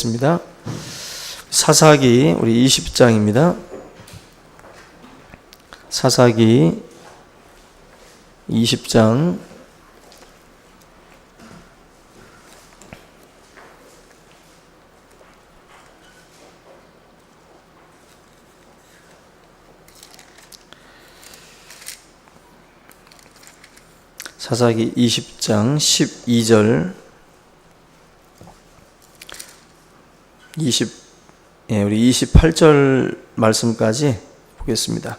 보겠습니다. 사사기 우리 20장입니다. 사사기 20장 사사기 20장 12절 우리 28절 말씀까지 보겠습니다.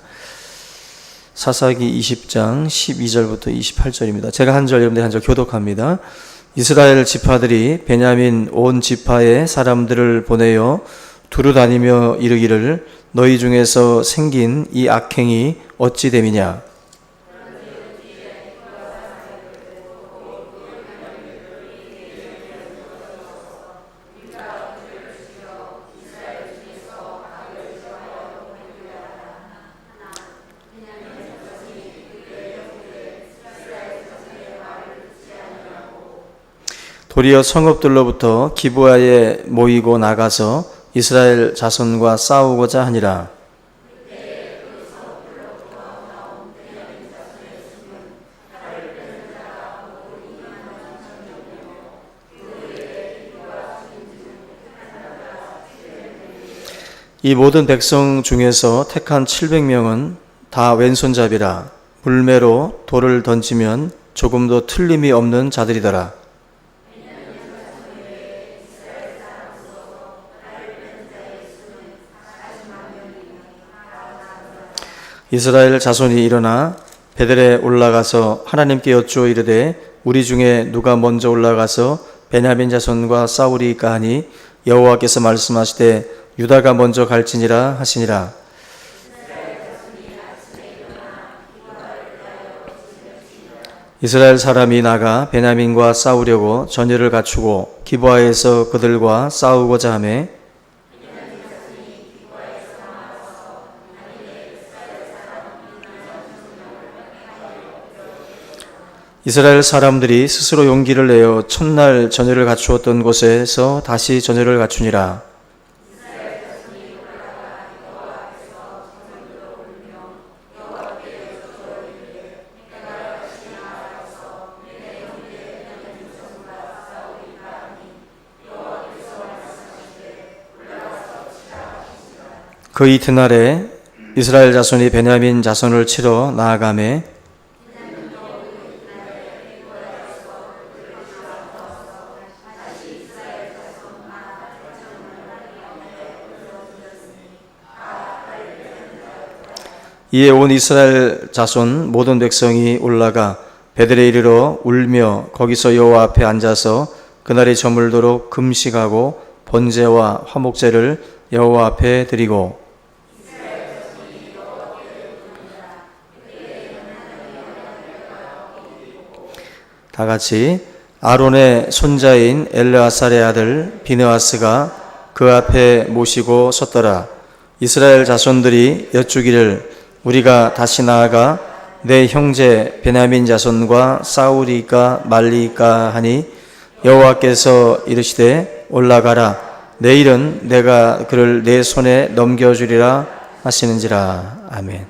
사사기 20장 12절부터 28절입니다. 제가 한 절, 여러분들 한 절 교독합니다. 이스라엘 지파들이 베냐민 온 지파의 사람들을 보내어 두루다니며 이르기를 너희 중에서 생긴 이 악행이 어찌 됨이냐. 도리어 성읍들로부터 기브아에 모이고 나가서 이스라엘 자손과 싸우고자 하니라. 이 모든 백성 중에서 택한 700명은 다 왼손잡이라. 물매로 돌을 던지면 조금도 틀림이 없는 자들이더라. 이스라엘 자손이 일어나 베델에 올라가서 하나님께 여쭈어 이르되 우리 중에 누가 먼저 올라가서 베냐민 자손과 싸우리까 하니 여호와께서 말씀하시되 유다가 먼저 갈지니라 하시니라. 이스라엘 사람이 나가 베냐민과 싸우려고 전열을 갖추고 기브아에서 그들과 싸우고자 하매 이스라엘 사람들이 스스로 용기를 내어 첫날 전열을 갖추었던 곳에서 다시 전열을 갖추니라. 그 이튿날에 이스라엘 자손이 베냐민 자손을 치러 나아가매 이에 온 이스라엘 자손 모든 백성이 올라가 베델에 이르러 울며 거기서 여호와 앞에 앉아서 그날이 저물도록 금식하고 번제와 화목제를 여호와 앞에 드리고 다 같이 아론의 손자인 엘르아살의 아들 비느하스가 그 앞에 모시고 섰더라. 이스라엘 자손들이 여쭈기를 우리가 다시 나아가 내 형제 베냐민 자손과 싸우리까 말리까 하니 여호와께서 이르시되 올라가라. 내일은 내가 그를 내 손에 넘겨주리라 하시는지라. 아멘.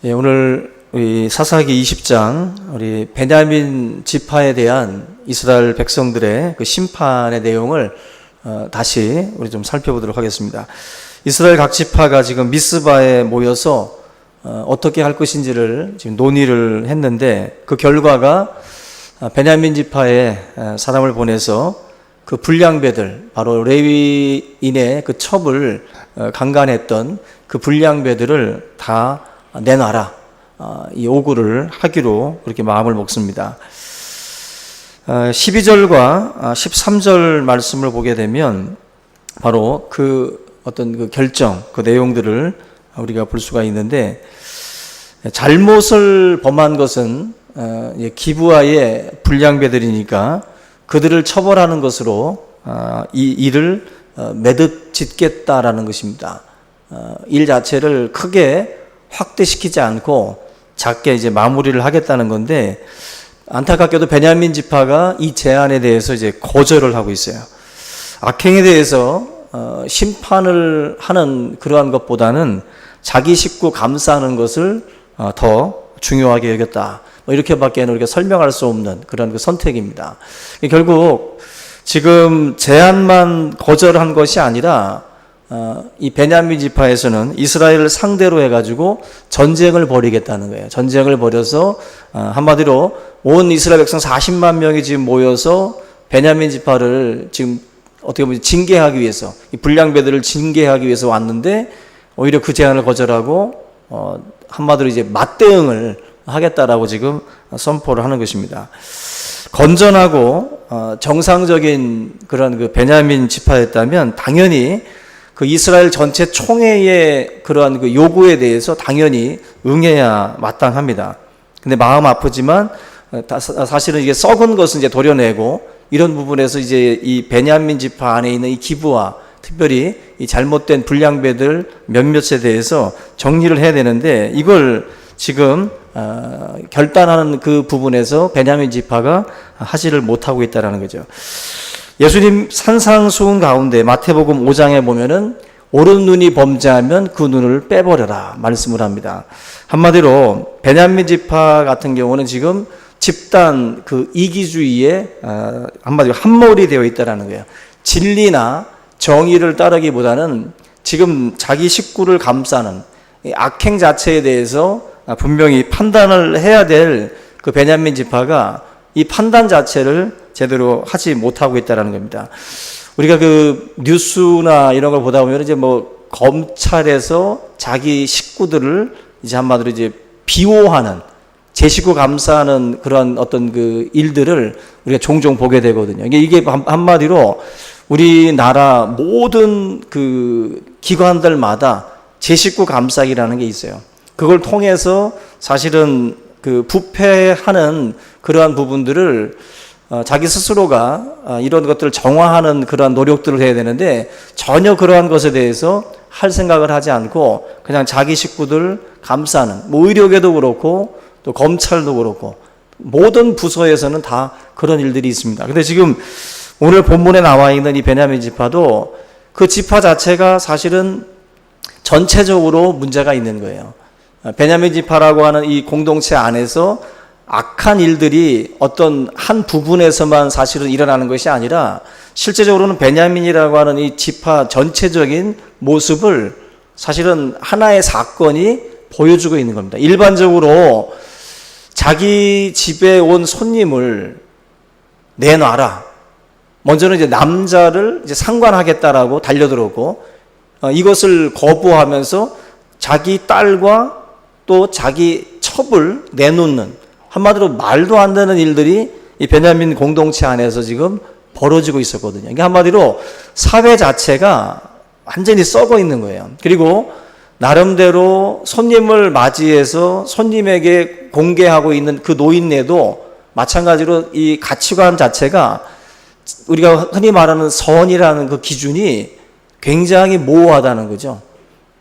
예, 오늘 우리 사사기 20장 우리 베냐민 지파에 대한 이스라엘 백성들의 그 심판의 내용을 다시 우리 좀 살펴보도록 하겠습니다. 이스라엘 각 지파가 지금 미스바에 모여서 어떻게 할 것인지를 지금 논의를 했는데 그 결과가 베냐민 지파에 사람을 보내서 그 불량배들, 바로 레위인의 그 첩을 강간했던 그 불량배들을 다 내놔라, 이 요구를 하기로 그렇게 마음을 먹습니다. 12절과 13절 말씀을 보게 되면 바로 그 어떤 그 결정, 그 내용들을 우리가 볼 수가 있는데, 잘못을 범한 것은 기브아의 불량배들이니까 그들을 처벌하는 것으로 이 일을 매듭 짓겠다라는 것입니다. 일 자체를 크게 확대시키지 않고 작게 이제 마무리를 하겠다는 건데, 안타깝게도 베냐민 지파가 이 제안에 대해서 이제 거절을 하고 있어요. 악행에 대해서 심판을 하는 그러한 것보다는 자기 식구 감싸는 것을 더 중요하게 여겼다. 뭐 이렇게밖에는 우리가 설명할 수 없는 그런 그 선택입니다. 결국 지금 제안만 거절한 것이 아니라 이 베냐민 지파에서는 이스라엘을 상대로 해가지고 전쟁을 벌이겠다는 거예요. 전쟁을 벌여서 한마디로 온 이스라엘 백성 40만 명이 지금 모여서 베냐민 지파를 지금 어떻게 보면 징계하기 위해서, 이 불량배들을 징계하기 위해서 왔는데 오히려 그 제안을 거절하고 한마디로 이제 맞대응을 하겠다라고 지금 선포를 하는 것입니다. 건전하고 정상적인 그런 그 베냐민 지파였다면 당연히 그 이스라엘 전체 총회의 그러한 그 요구에 대해서 당연히 응해야 마땅합니다. 근데 마음 아프지만 사실은 이게 썩은 것은 이제 도려내고 이런 부분에서 이제 이 베냐민 지파 안에 있는 이 기부와 특별히 이 잘못된 불량배들 몇몇에 대해서 정리를 해야 되는데 이걸 지금 결단하는 그 부분에서 베냐민 지파가 하지를 못하고 있다는 거죠. 예수님 산상수훈 가운데 마태복음 5장에 보면은 오른 눈이 범죄하면 그 눈을 빼버려라 말씀을 합니다. 한마디로 베냐민 지파 같은 경우는 지금 집단 그 이기주의에 한마디로 함몰이 되어 있다는 거예요. 진리나 정의를 따르기보다는 지금 자기 식구를 감싸는 악행 자체에 대해서 분명히 판단을 해야 될 그 베냐민 지파가 이 판단 자체를 제대로 하지 못하고 있다는 겁니다. 우리가 그 뉴스나 이런 걸 보다 보면 이제 뭐 검찰에서 자기 식구들을 이제 한마디로 이제 비호하는 제 식구 감싸는 그런 어떤 그 일들을 우리가 종종 보게 되거든요. 이게 한마디로 우리나라 모든 그 기관들마다 제 식구 감싸기라는 게 있어요. 그걸 통해서 사실은 그 부패하는 그러한 부분들을 자기 스스로가 이런 것들을 정화하는 그러한 노력들을 해야 되는데 전혀 그러한 것에 대해서 할 생각을 하지 않고 그냥 자기 식구들 감싸는 뭐 의료계도 그렇고 또 검찰도 그렇고 모든 부서에서는 다 그런 일들이 있습니다. 근데 지금 오늘 본문에 나와 있는 이 베냐민 지파도 그 지파 자체가 사실은 전체적으로 문제가 있는 거예요. 베냐민 지파라고 하는 이 공동체 안에서 악한 일들이 어떤 한 부분에서만 사실은 일어나는 것이 아니라 실제적으로는 베냐민이라고 하는 이 지파 전체적인 모습을 사실은 하나의 사건이 보여주고 있는 겁니다. 일반적으로 자기 집에 온 손님을 내놔라. 먼저는 이제 남자를 이제 상관하겠다라고 달려들었고 이것을 거부하면서 자기 딸과 또 자기 첩을 내놓는 한마디로 말도 안 되는 일들이 이 베냐민 공동체 안에서 지금 벌어지고 있었거든요. 이게 한마디로 사회 자체가 완전히 썩어 있는 거예요. 그리고 나름대로 손님을 맞이해서 손님에게 공개하고 있는 그 노인네도 마찬가지로 이 가치관 자체가 우리가 흔히 말하는 선이라는 그 기준이 굉장히 모호하다는 거죠.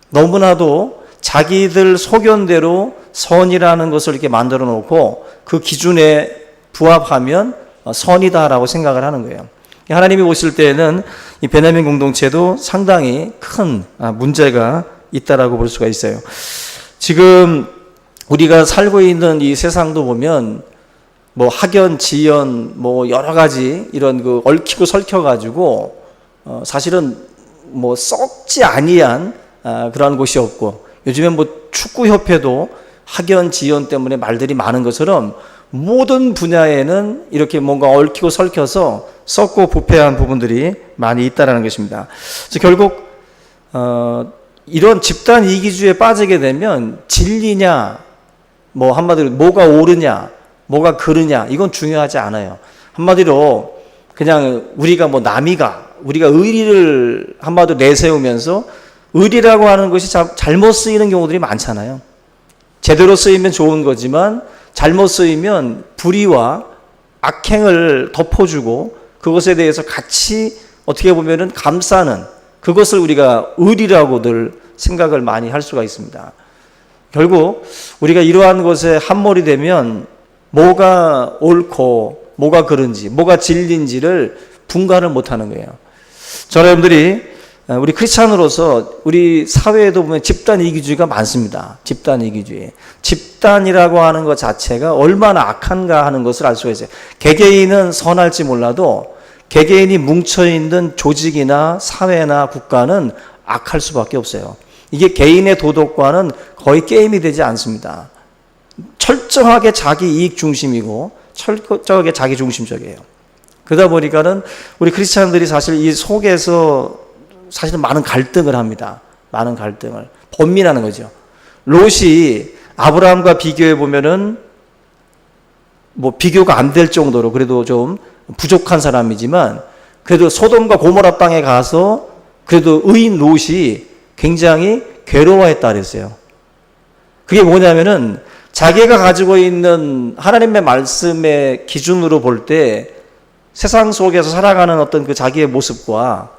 너무나도 자기들 소견대로 선이라는 것을 이렇게 만들어 놓고 그 기준에 부합하면 선이다라고 생각을 하는 거예요. 하나님이 보실 때에는 이 베냐민 공동체도 상당히 큰 문제가 있다라고 볼 수가 있어요. 지금 우리가 살고 있는 이 세상도 보면 뭐 학연, 지연, 뭐 여러 가지 이런 그 얽히고 설켜가지고 사실은 뭐 썩지 아니한 그러한 곳이 없고 요즘엔 뭐 축구협회도 학연, 지연 때문에 말들이 많은 것처럼 모든 분야에는 이렇게 뭔가 얽히고 설켜서 썩고 부패한 부분들이 많이 있다라는 것입니다. 그래서 결국 이런 집단 이기주의에 빠지게 되면 진리냐, 뭐 한마디로 뭐가 옳으냐, 뭐가 그르냐 이건 중요하지 않아요. 한마디로 그냥 우리가 뭐 남이가 우리가 의리를 한마디로 내세우면서 의리라고 하는 것이 잘못 쓰이는 경우들이 많잖아요. 제대로 쓰이면 좋은 거지만 잘못 쓰이면 불의와 악행을 덮어주고 그것에 대해서 같이 어떻게 보면은 감싸는 그것을 우리가 의리라고들 생각을 많이 할 수가 있습니다. 결국 우리가 이러한 것에 함몰이 되면 뭐가 옳고 뭐가 그른지, 뭐가 진리인지를 분간을 못하는 거예요. 저는 여러분들이 우리 크리스찬으로서 우리 사회에도 보면 집단 이기주의가 많습니다. 집단 이기주의. 집단이라고 하는 것 자체가 얼마나 악한가 하는 것을 알 수가 있어요. 개개인은 선할지 몰라도 개개인이 뭉쳐있는 조직이나 사회나 국가는 악할 수밖에 없어요. 이게 개인의 도덕과는 거의 게임이 되지 않습니다. 철저하게 자기 이익 중심이고 철저하게 자기 중심적이에요. 그러다 보니까는 우리 크리스찬들이 사실 이 속에서 사실은 많은 갈등을 합니다. 많은 갈등을. 번민하는 거죠. 롯이 아브라함과 비교해 보면은 뭐 비교가 안 될 정도로 그래도 좀 부족한 사람이지만 그래도 소돔과 고모라 땅에 가서 그래도 의인 롯이 굉장히 괴로워했다 그랬어요. 그게 뭐냐면은 자기가 가지고 있는 하나님의 말씀의 기준으로 볼 때 세상 속에서 살아가는 어떤 그 자기의 모습과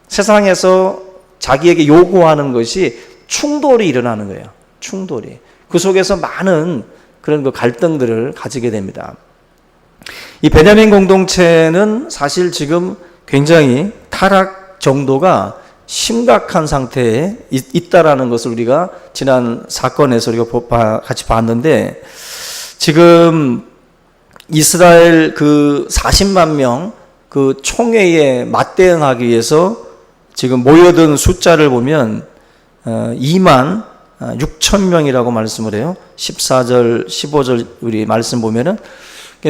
세상에서 자기에게 요구하는 것이 충돌이 일어나는 거예요. 충돌이. 그 속에서 많은 그런 그 갈등들을 가지게 됩니다. 이 베냐민 공동체는 사실 지금 굉장히 타락 정도가 심각한 상태에 있다라는 것을 우리가 지난 사건에서 우리가 같이 봤는데, 지금 이스라엘 그 40만 명 그 총회에 맞대응하기 위해서 지금 모여든 숫자를 보면 2만 6천 명이라고 말씀을 해요. 14절, 15절 우리 말씀 보면은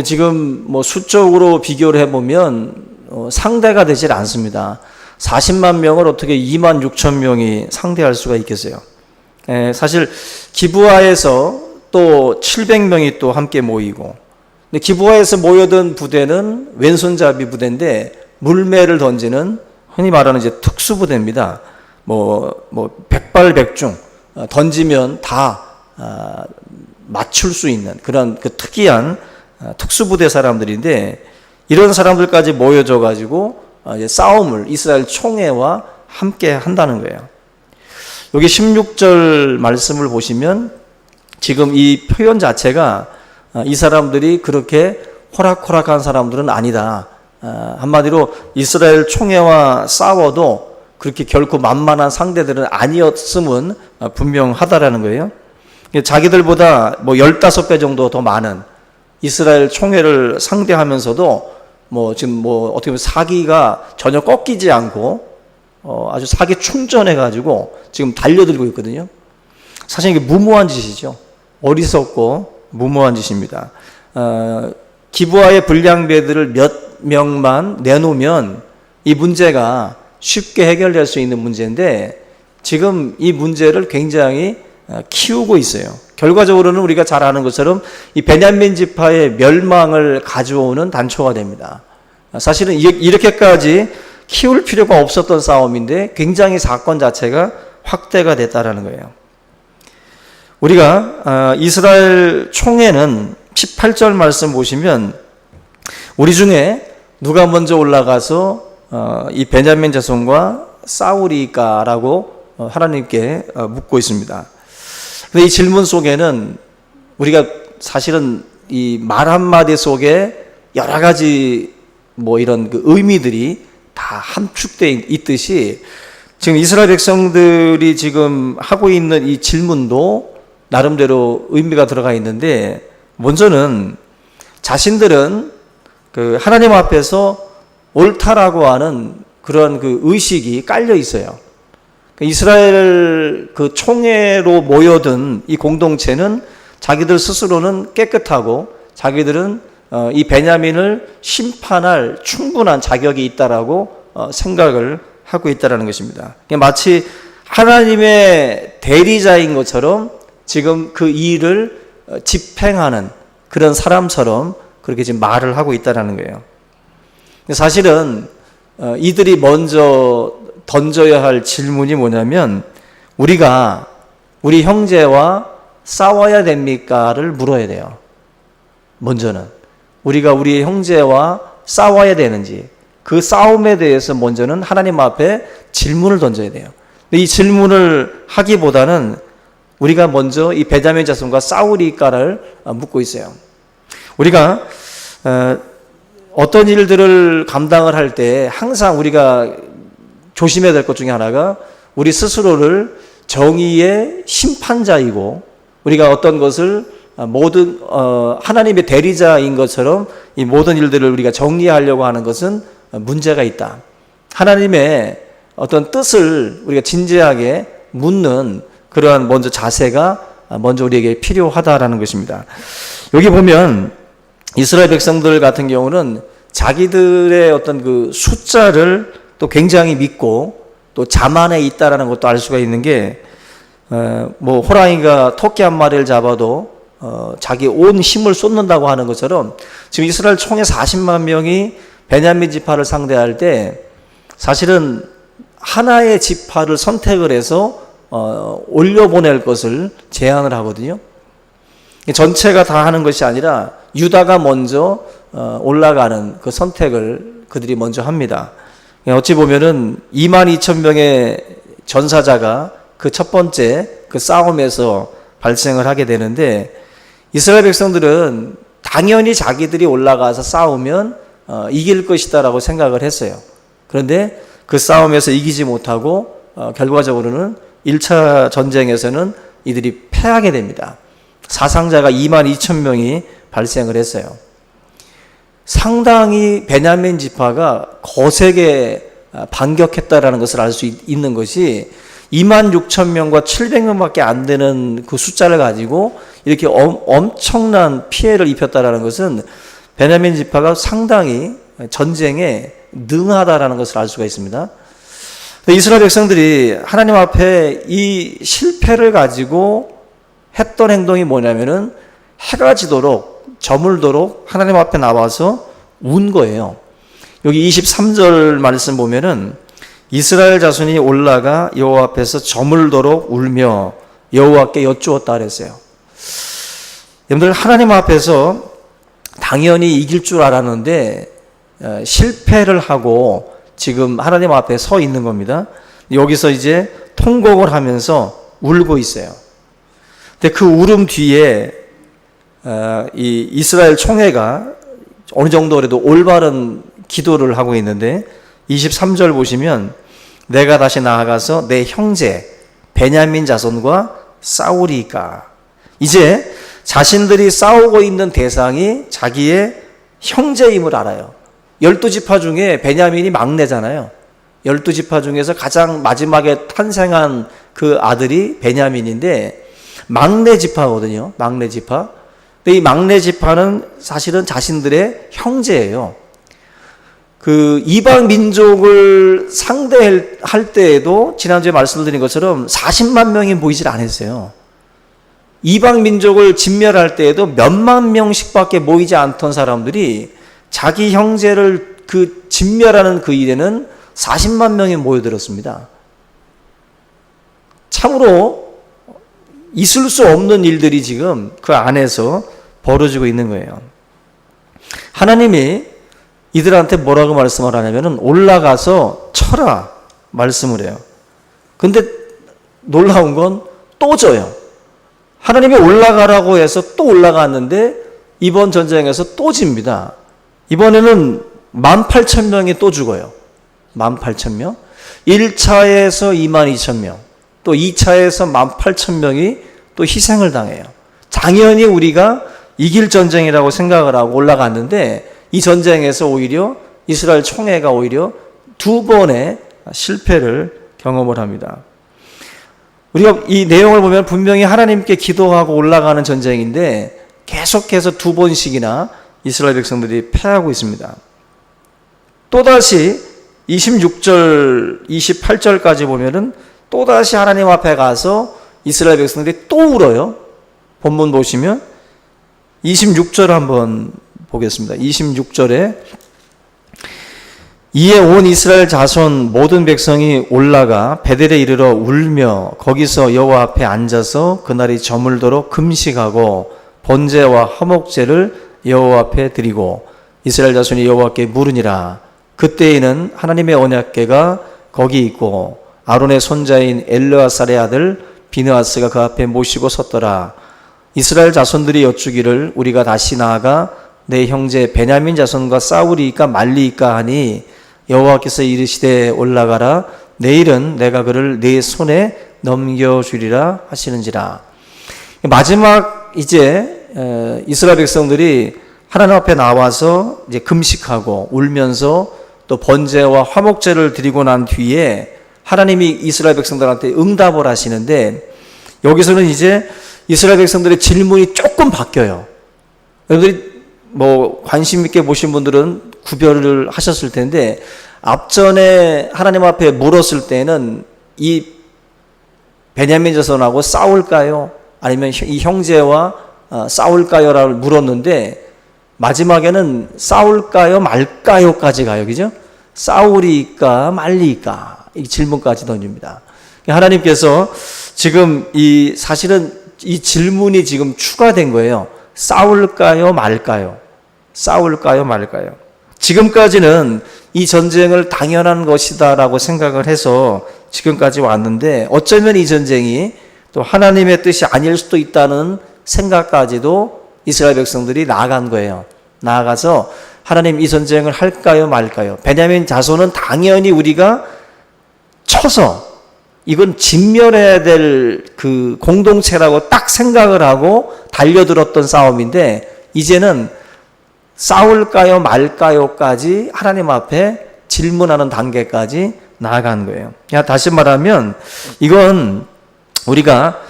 지금 뭐 수적으로 비교를 해보면 상대가 되질 않습니다. 40만 명을 어떻게 2만 6천 명이 상대할 수가 있겠어요? 사실 기브아에서 또 700명이 또 함께 모이고, 근데 기브아에서 모여든 부대는 왼손잡이 부대인데 물매를 던지는 흔히 말하는 이제 특수부대입니다. 백발백중 던지면 다 맞출 수 있는 그런 그 특이한 특수부대 사람들인데, 이런 사람들까지 모여져 가지고 이제 싸움을 이스라엘 총회와 함께 한다는 거예요. 여기 16절 말씀을 보시면 지금 이 표현 자체가 이 사람들이 그렇게 호락호락한 사람들은 아니다. 한마디로 이스라엘 총회와 싸워도 그렇게 결코 만만한 상대들은 아니었음은 분명하다라는 거예요. 자기들보다 15배 정도 더 많은 이스라엘 총회를 상대하면서도 지금 어떻게 보면 사기가 전혀 꺾이지 않고 아주 사기 충전해가지고 지금 달려들고 있거든요. 사실 이게 무모한 짓이죠. 어리석고 무모한 짓입니다. 기브아의 불량배들을 몇 명만 내놓으면 이 문제가 쉽게 해결될 수 있는 문제인데, 지금 이 문제를 굉장히 키우고 있어요. 결과적으로는 우리가 잘 아는 것처럼 이 베냐민 지파의 멸망을 가져오는 단초가 됩니다. 사실은 이렇게까지 키울 필요가 없었던 싸움인데 굉장히 사건 자체가 확대가 됐다라는 거예요. 우리가 이스라엘 총회는 18절 말씀 보시면 우리 중에 누가 먼저 올라가서 이 베냐민 자손과 싸우리까라고 하나님께 묻고 있습니다. 근데 이 질문 속에는 우리가 사실은 이 말 한마디 속에 여러 가지 이런 그 의미들이 다 함축되어 있듯이 지금 이스라엘 백성들이 지금 하고 있는 이 질문도 나름대로 의미가 들어가 있는데, 먼저는 자신들은 그 하나님 앞에서 옳다라고 하는 그런 그 의식이 깔려 있어요. 이스라엘 그 총회로 모여든 이 공동체는 자기들 스스로는 깨끗하고 자기들은 이 베냐민을 심판할 충분한 자격이 있다라고 생각을 하고 있다라는 것입니다. 마치 하나님의 대리자인 것처럼 지금 그 일을 집행하는 그런 사람처럼 그렇게 지금 말을 하고 있다라는 거예요. 사실은 이들이 먼저 던져야 할 질문이 뭐냐면, 우리가 우리 형제와 싸워야 됩니까를 물어야 돼요. 먼저는 우리가 우리 형제와 싸워야 되는지, 그 싸움에 대해서 먼저는 하나님 앞에 질문을 던져야 돼요. 근데 이 질문을 하기보다는 우리가 먼저 이 베냐민 자손과 싸우리까를 묻고 있어요. 우리가 어떤 일들을 감당을 할 때 항상 우리가 조심해야 될 것 중에 하나가 우리 스스로를 정의의 심판자이고 우리가 어떤 것을 모든 하나님의 대리자인 것처럼 이 모든 일들을 우리가 정리하려고 하는 것은 문제가 있다. 하나님의 어떤 뜻을 우리가 진지하게 묻는 그러한 먼저 자세가 먼저 우리에게 필요하다라는 것입니다. 여기 보면 이스라엘 백성들 같은 경우는 자기들의 어떤 그 숫자를 또 굉장히 믿고 또 자만에 있다라는 것도 알 수가 있는 게 뭐 호랑이가 토끼 한 마리를 잡아도 자기 온 힘을 쏟는다고 하는 것처럼 지금 이스라엘 총회 40만 명이 베냐민 지파를 상대할 때 사실은 하나의 지파를 선택을 해서 올려보낼 것을 제안을 하거든요. 전체가 다 하는 것이 아니라 유다가 먼저 올라가는 그 선택을 그들이 먼저 합니다. 어찌 보면은 22,000명의 전사자가 그 첫 번째 그 싸움에서 발생을 하게 되는데 이스라엘 백성들은 당연히 자기들이 올라가서 싸우면 이길 것이다라고 생각을 했어요. 그런데 그 싸움에서 이기지 못하고 결과적으로는 1차 전쟁에서는 이들이 패하게 됩니다. 사상자가 22,000명이 발생을 했어요. 상당히 베냐민 지파가 거세게 반격했다라는 것을 알 수 있는 것이 26,000명과 700명밖에 안 되는 그 숫자를 가지고 이렇게 엄청난 피해를 입혔다라는 것은 베냐민 지파가 상당히 전쟁에 능하다라는 것을 알 수가 있습니다. 이스라엘 백성들이 하나님 앞에 이 실패를 가지고 했던 행동이 뭐냐면은 해가 지도록 저물도록 하나님 앞에 나와서 운 거예요. 여기 23절 말씀 보면은 이스라엘 자손이 올라가 여호와 앞에서 저물도록 울며 여호와께 여쭈었다 그랬어요. 여러분들 하나님 앞에서 당연히 이길 줄 알았는데 실패를 하고 지금 하나님 앞에 서 있는 겁니다. 여기서 이제 통곡을 하면서 울고 있어요. 근데 그 울음 뒤에 이 이스라엘 총회가 어느 정도 그래도 올바른 기도를 하고 있는데 23절 보시면 내가 다시 나아가서 내 형제 베냐민 자손과 싸우리까. 이제 자신들이 싸우고 있는 대상이 자기의 형제임을 알아요. 12지파 중에 베냐민이 막내잖아요. 12지파 중에서 가장 마지막에 탄생한 그 아들이 베냐민인데 막내 지파거든요. 막내 지파. 근데 이 막내 지파는 사실은 자신들의 형제예요. 그 이방 민족을 상대할 때에도 지난주에 말씀드린 것처럼 40만 명이 모이질 않았어요. 이방 민족을 진멸할 때에도 몇만 명씩밖에 모이지 않던 사람들이 자기 형제를 그 진멸하는 그 일에는 40만 명이 모여들었습니다. 참으로 있을 수 없는 일들이 지금 그 안에서 벌어지고 있는 거예요. 하나님이 이들한테 뭐라고 말씀을 하냐면은 올라가서 쳐라 말씀을 해요. 근데 놀라운 건 또 져요. 하나님이 올라가라고 해서 또 올라갔는데 이번 전쟁에서 또 집니다. 이번에는 18,000명이 또 죽어요. 18,000명. 1차에서 22,000명. 또 2차에서 18,000명이 또 희생을 당해요. 당연히 우리가 이길 전쟁이라고 생각을 하고 올라갔는데 이 전쟁에서 오히려 이스라엘 총회가 오히려 두 번의 실패를 경험을 합니다. 우리가 이 내용을 보면 분명히 하나님께 기도하고 올라가는 전쟁인데 계속해서 두 번씩이나 이스라엘 백성들이 패하고 있습니다. 또다시 26절, 28절까지 보면은 또다시 하나님 앞에 가서 이스라엘 백성들이 또 울어요. 본문 보시면 26절 한번 보겠습니다. 26절에 이에 온 이스라엘 자손 모든 백성이 올라가 베델에 이르러 울며 거기서 여호와 앞에 앉아서 그날이 저물도록 금식하고 번제와 화목제를 여호와 앞에 드리고 이스라엘 자손이 여호와께 물으니라. 그때에는 하나님의 언약궤가 거기 있고 아론의 손자인 엘르아살의 아들 비느하스가 그 앞에 모시고 섰더라. 이스라엘 자손들이 여쭈기를 우리가 다시 나아가 내 형제 베냐민 자손과 싸우리이까 말리이까 하니 여호와께서 이르시되 올라가라 내일은 내가 그를 네 손에 넘겨주리라 하시는지라. 마지막 이제 이스라엘 백성들이 하나님 앞에 나와서 이제 금식하고 울면서 또 번제와 화목제를 드리고 난 뒤에 하나님이 이스라엘 백성들한테 응답을 하시는데, 여기서는 이제 이스라엘 백성들의 질문이 조금 바뀌어요. 여러분들이 뭐 관심 있게 보신 분들은 구별을 하셨을 텐데, 앞전에 하나님 앞에 물었을 때는 이 베냐민 자손하고 싸울까요? 아니면 이 형제와 싸울까요? 라고 물었는데, 마지막에는 싸울까요? 말까요?까지 가요. 그죠? 싸우리까 말리까 이 질문까지 던집니다. 하나님께서 지금 사실은 이 질문이 지금 추가된 거예요. 싸울까요? 말까요? 싸울까요? 말까요? 지금까지는 이 전쟁을 당연한 것이다라고 생각을 해서 지금까지 왔는데, 어쩌면 이 전쟁이 또 하나님의 뜻이 아닐 수도 있다는 생각까지도 이스라엘 백성들이 나아간 거예요. 나아가서 하나님 이 전쟁을 할까요? 말까요? 베냐민 자손은 당연히 우리가 쳐서 이건 진멸해야 될 그 공동체라고 딱 생각을 하고 달려들었던 싸움인데, 이제는 싸울까요? 말까요?까지 하나님 앞에 질문하는 단계까지 나아간 거예요. 다시 말하면 이건 우리가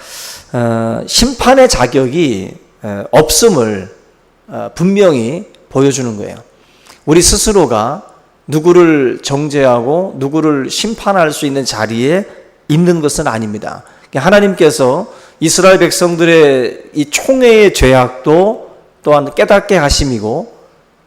심판의 자격이 없음을 분명히 보여주는 거예요. 우리 스스로가 누구를 정죄하고 누구를 심판할 수 있는 자리에 있는 것은 아닙니다. 하나님께서 이스라엘 백성들의 이 총회의 죄악도 또한 깨닫게 하심이고,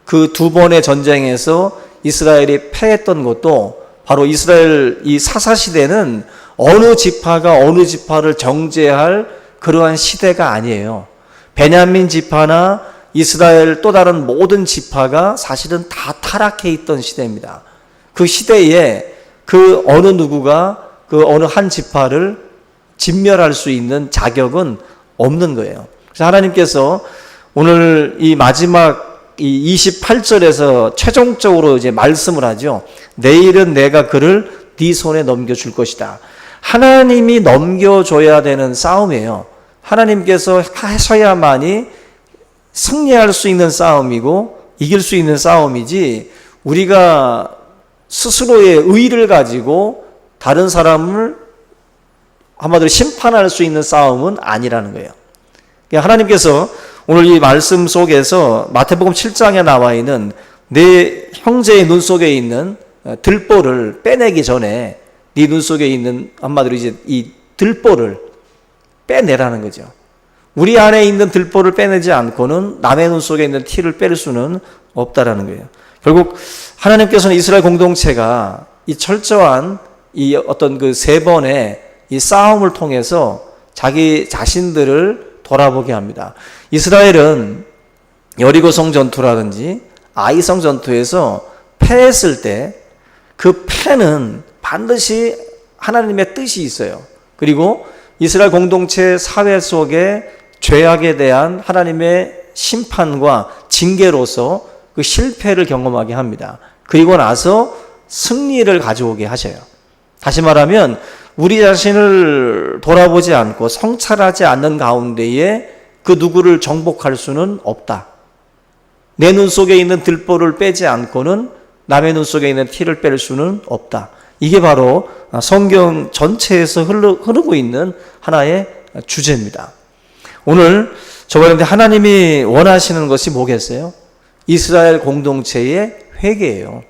그 두 번의 전쟁에서 이스라엘이 패했던 것도 바로 이스라엘 이 사사시대는 어느 지파가 어느 지파를 정죄할 그러한 시대가 아니에요. 베냐민 지파나 이스라엘 또 다른 모든 지파가 사실은 다 타락해 있던 시대입니다. 그 시대에 그 어느 누구가 그 어느 한 지파를 진멸할 수 있는 자격은 없는 거예요. 그래서 하나님께서 오늘 이 마지막 이 28절에서 최종적으로 이제 말씀을 하죠. 내일은 내가 그를 네 손에 넘겨줄 것이다. 하나님이 넘겨줘야 되는 싸움이에요. 하나님께서 하셔야만이 승리할 수 있는 싸움이고 이길 수 있는 싸움이지, 우리가 스스로의 의의를 가지고 다른 사람을 한마디로 심판할 수 있는 싸움은 아니라는 거예요. 하나님께서 오늘 이 말씀 속에서 마태복음 7장에 나와 있는 내 형제의 눈 속에 있는 들보를 빼내기 전에 네 눈 속에 있는, 한마디로 이제 이 들보를 빼내라는 거죠. 우리 안에 있는 들보를 빼내지 않고는 남의 눈 속에 있는 티를 뺄 수는 없다라는 거예요. 결국 하나님께서는 이스라엘 공동체가 이 철저한 이 어떤 그 세 번의 이 싸움을 통해서 자기 자신들을 돌아보게 합니다. 이스라엘은 여리고성 전투라든지 아이성 전투에서 패했을 때 그 패는 반드시 하나님의 뜻이 있어요. 그리고 이스라엘 공동체 사회 속에 죄악에 대한 하나님의 심판과 징계로서 그 실패를 경험하게 합니다. 그리고 나서 승리를 가져오게 하셔요. 다시 말하면 우리 자신을 돌아보지 않고 성찰하지 않는 가운데에 그 누구를 정복할 수는 없다. 내 눈 속에 있는 들보를 빼지 않고는 남의 눈 속에 있는 티를 뺄 수는 없다. 이게 바로 성경 전체에서 흐르고 있는 하나의 주제입니다. 오늘 저와 여러분들 하나님이 원하시는 것이 뭐겠어요? 이스라엘 공동체의 회개예요.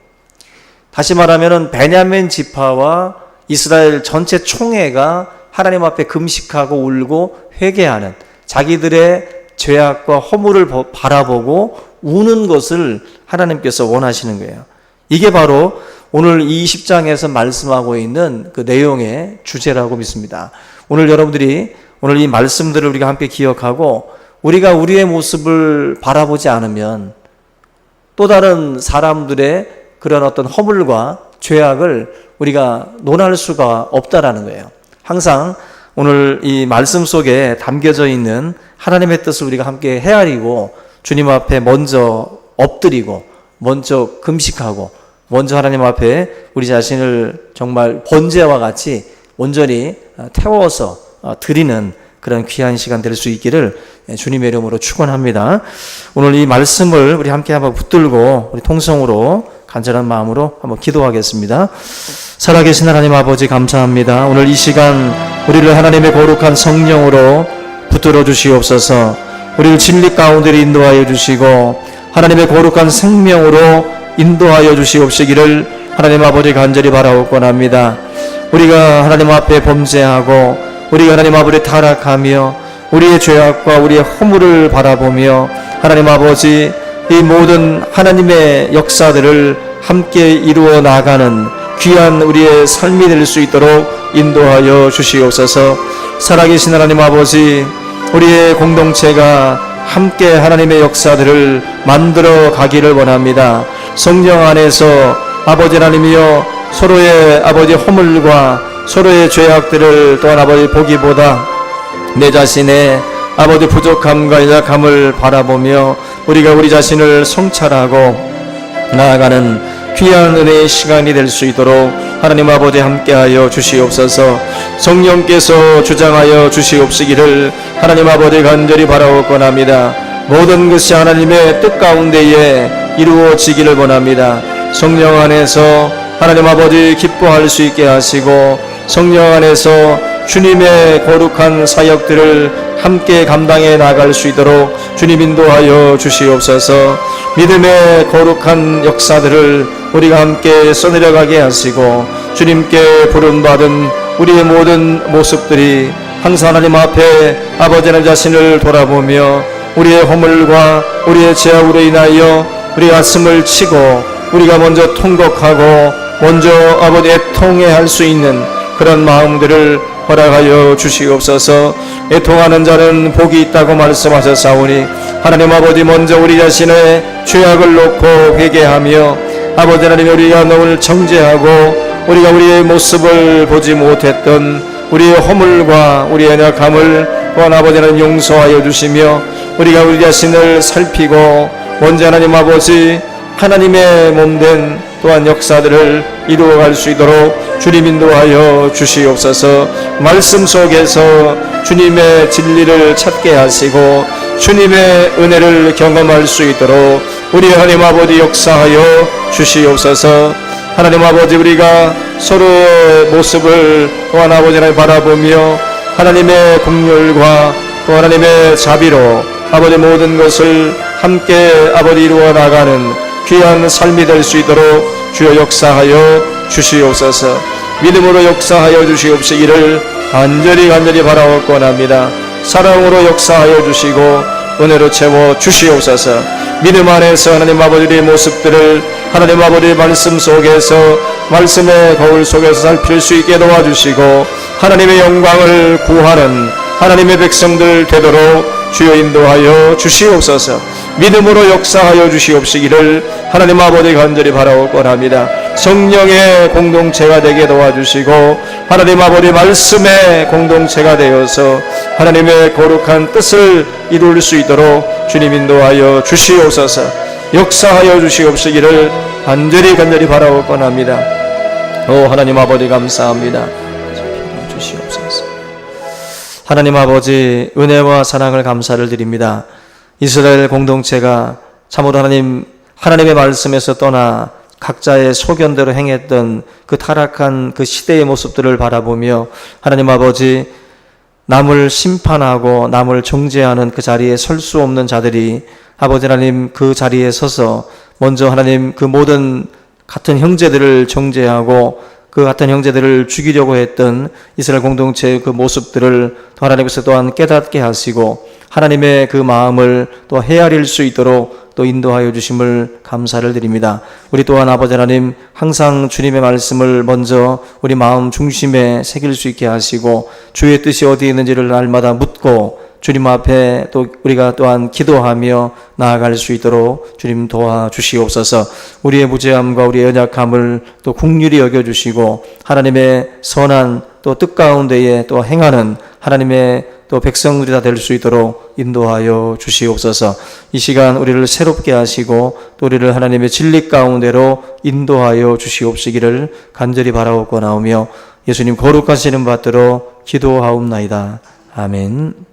다시 말하면 베냐민 지파와 이스라엘 전체 총회가 하나님 앞에 금식하고 울고 회개하는, 자기들의 죄악과 허물을 바라보고 우는 것을 하나님께서 원하시는 거예요. 이게 바로 오늘 20장에서 말씀하고 있는 그 내용의 주제라고 믿습니다. 오늘 여러분들이 오늘 이 말씀들을 우리가 함께 기억하고, 우리가 우리의 모습을 바라보지 않으면 또 다른 사람들의 그런 어떤 허물과 죄악을 우리가 논할 수가 없다라는 거예요. 항상 오늘 이 말씀 속에 담겨져 있는 하나님의 뜻을 우리가 함께 헤아리고 주님 앞에 먼저 엎드리고 먼저 금식하고 먼저 하나님 앞에 우리 자신을 정말 번제와 같이 온전히 태워서 드리는 그런 귀한 시간 될 수 있기를 주님의 이름으로 축원합니다. 오늘 이 말씀을 우리 함께 한번 붙들고 우리 통성으로 간절한 마음으로 한번 기도하겠습니다. 살아계신 하나님 아버지 감사합니다. 오늘 이 시간 우리를 하나님의 거룩한 성령으로 붙들어 주시옵소서. 우리를 진리 가운데 인도하여 주시고 하나님의 거룩한 생명으로 인도하여 주시옵시기를 하나님 아버지 간절히 바라옵곤합니다. 우리가 하나님 앞에 범죄하고 우리가 하나님 앞에 타락하며 우리의 죄악과 우리의 허물을 바라보며 하나님 아버지 이 모든 하나님의 역사들을 함께 이루어 나가는 귀한 우리의 삶이 될 수 있도록 인도하여 주시옵소서. 살아계신 하나님 아버지, 우리의 공동체가 함께 하나님의 역사들을 만들어 가기를 원합니다. 성령 안에서 아버지 하나님이여 서로의 아버지 허물과 서로의 죄악들을 또한 아버지 보기보다 내 자신의 아버지 부족함과 약함을 바라보며 우리가 우리 자신을 성찰하고 나아가는 귀한 은혜의 시간이 될 수 있도록 하나님 아버지 함께하여 주시옵소서. 성령께서 주장하여 주시옵시기를 하나님 아버지 간절히 바라옵곤합니다. 모든 것이 하나님의 뜻 가운데에 이루어지기를 원합니다. 성령 안에서 하나님 아버지 기뻐할 수 있게 하시고 성령 안에서 주님의 거룩한 사역들을 함께 감당해 나갈 수 있도록 주님 인도하여 주시옵소서. 믿음의 거룩한 역사들을 우리가 함께 써내려가게 하시고 주님께 부름받은 우리의 모든 모습들이 항상 하나님 앞에 아버지 하나님 자신을 돌아보며 우리의 허물과 우리의 죄악으로 인하여 우리 가슴을 치고 우리가 먼저 통곡하고 먼저 아버지 애통해 할 수 있는 그런 마음들을 허락하여 주시옵소서. 애통하는 자는 복이 있다고 말씀하셨사오니 하나님 아버지 먼저 우리 자신의 죄악을 놓고 회개하며 아버지 하나님 우리가 오늘 정죄하고 우리가 우리의 모습을 보지 못했던 우리의 허물과 우리의 약함을 또한 아버지 하나님 용서하여 주시며 우리가 우리 자신을 살피고 먼저 하나님 아버지 하나님의 몸된 또한 역사들을 이루어갈 수 있도록 주님 인도하여 주시옵소서. 말씀 속에서 주님의 진리를 찾게 하시고 주님의 은혜를 경험할 수 있도록 우리 하나님 아버지 역사하여 주시옵소서. 하나님 아버지 우리가 서로의 모습을 또한 아버지 하나님 바라보며 하나님의 긍휼과 또 하나님의 자비로 아버지 모든 것을 함께 아버지 이루어 나가는 귀한 삶이 될 수 있도록 주여 역사하여 주시옵소서. 믿음으로 역사하여 주시옵시기를 간절히 바라옵곤합니다. 사랑으로 역사하여 주시고 은혜로 채워 주시옵소서. 믿음 안에서 하나님 아버지의 모습들을 하나님 아버지의 말씀 속에서 말씀의 거울 속에서 살필 수 있게 도와주시고 하나님의 영광을 구하는 하나님의 백성들 되도록 주여 인도하여 주시옵소서. 믿음으로 역사하여 주시옵시기를 하나님 아버지 간절히 바라옵곤합니다. 성령의 공동체가 되게 도와주시고 하나님 아버지 말씀의 공동체가 되어서 하나님의 거룩한 뜻을 이룰 수 있도록 주님 인도하여 주시옵소서. 역사하여 주시옵시기를 간절히 바라옵곤합니다. 오 하나님 아버지 감사합니다. 주시옵소서. 하나님 아버지 은혜와 사랑을 감사를 드립니다. 이스라엘 공동체가 참으로 하나님의 말씀에서 떠나 각자의 소견대로 행했던 그 타락한 그 시대의 모습들을 바라보며 하나님 아버지 남을 심판하고 남을 정죄하는 그 자리에 설 수 없는 자들이 아버지 하나님 그 자리에 서서 먼저 하나님 그 모든 같은 형제들을 정죄하고 그 같은 형제들을 죽이려고 했던 이스라엘 공동체의 그 모습들을 하나님께서 또한 깨닫게 하시고 하나님의 그 마음을 또 헤아릴 수 있도록 또 인도하여 주심을 감사를 드립니다. 우리 또한 아버지 하나님 항상 주님의 말씀을 먼저 우리 마음 중심에 새길 수 있게 하시고 주의 뜻이 어디에 있는지를 날마다 묻고 주님 앞에 또 우리가 또한 기도하며 나아갈 수 있도록 주님 도와주시옵소서. 우리의 무죄함과 우리의 연약함을 또 긍휼히 여겨주시고 하나님의 선한 또 뜻 가운데에 또 행하는 하나님의 또 백성들이 다 될 수 있도록 인도하여 주시옵소서. 이 시간 우리를 새롭게 하시고 또 우리를 하나님의 진리 가운데로 인도하여 주시옵시기를 간절히 바라옵고 나오며 예수님 거룩하시는 받들어 기도하옵나이다. 아멘.